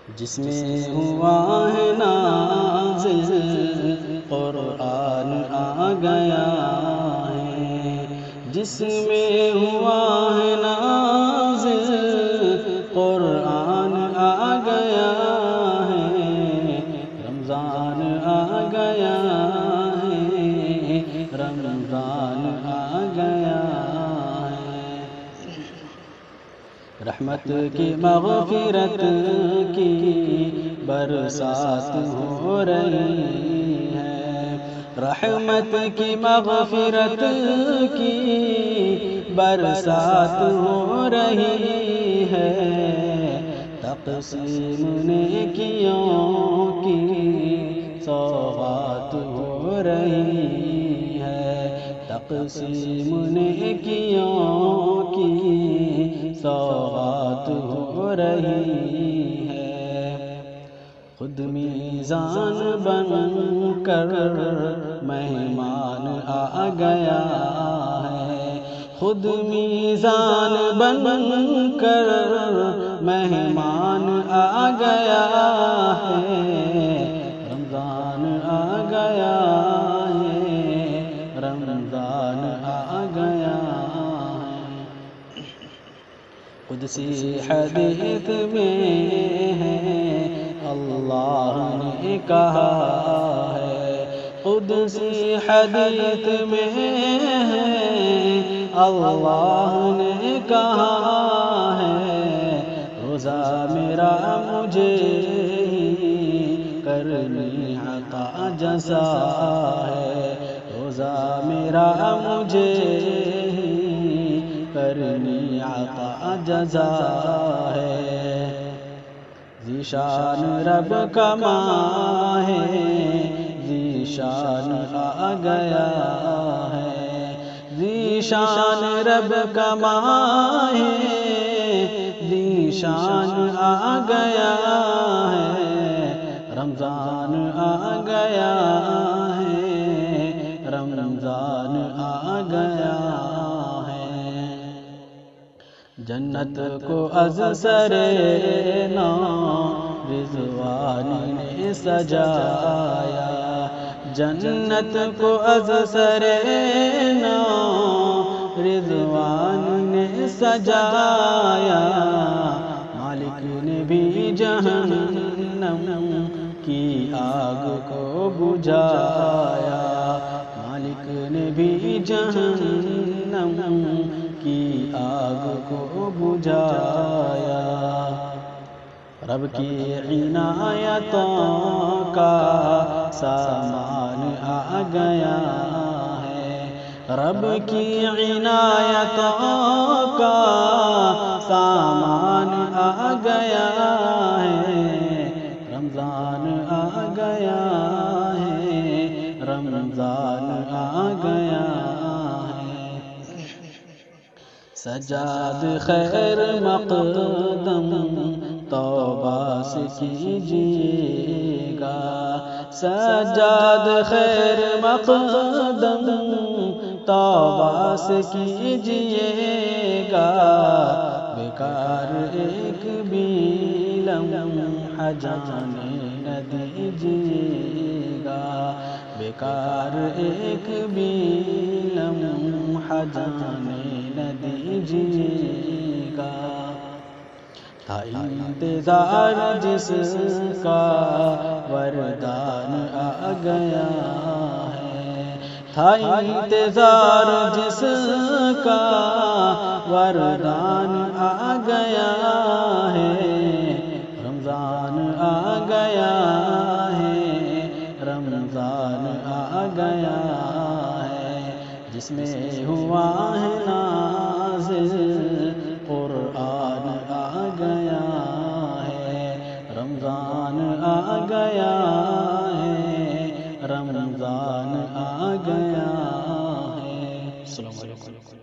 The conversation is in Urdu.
جس میں ہوا ہے نازل قرآن آ گیا ہے، جس میں ہوا ہے نازل قرآن آ گیا ہے، رمضان آ گیا ہے، رمضان آ گیا ہے۔ رحمت کی مغفرت کی برسات ہو رہی ہے، رحمت کی مغفرت کی برسات ہو رہی ہے، تقسیم نیکیوں کی سوغات ہو رہی ہے، تقسیم نیکیوں کی سوغات ہو رہی ہے۔ خود میزان بن کر مہمان آ گیا ہے، خود میزان بن کر مہمان آ گیا ہے، رمضان آ گیا ہے، رمضان آ گیا ہے۔ قدسی حدیث میں ہے اللہ نے کہا ہے، قدسی حدیث میں ہے اللہ نے کہا ہے، روزہ میرا مجھے ہی کرنی عطا جزا ہے، روزہ میرا مجھے کرنی عطا جزا ہے۔ ذیشان رب کا ماہ ہے، ذیشان آ گیا ہے، ذیشان رب کا ماہ ہے، ذیشان آ گیا ہے، رمضان آ گیا ہے، رمضان آ گیا ہے۔ جنت کو از سر نو رضوان نے سجایا، جنت کو از سر نو رضوان نے سجایا، مالک نے بھی جہنم کی آگ کو بجھایا، مالک نے بھی جہنم کی آگ کو بجھایا، رب کی عنایتوں کا سامان آ گیا ہے، رب کی عنایتوں کا سامان آ گیا ہے، رمضان آ گیا ہے، رمضان آ گیا ہے۔ سجاد خیر مقدم توبہ سے کیجیے گا، سجاد خیر مقدم توبہ سے کیجیے گا، بیکار ایک بھی لمحہ جانے نہ دیجیے گا، بیکار ایک بھی لمحہ جانے نہ دیجیے گا۔ تھا انتظار جس کا وردان آ گیا ہے، تھا انتظار جس کا وردان آ گیا ہے، رمضان آ گیا ہے، رمضان آ گیا ہے، جس میں ہوا ہے نازل قرآن آ گیا ہے، رمضان آ گیا ہے، رمضان آ گیا ہے۔ السلام علیکم۔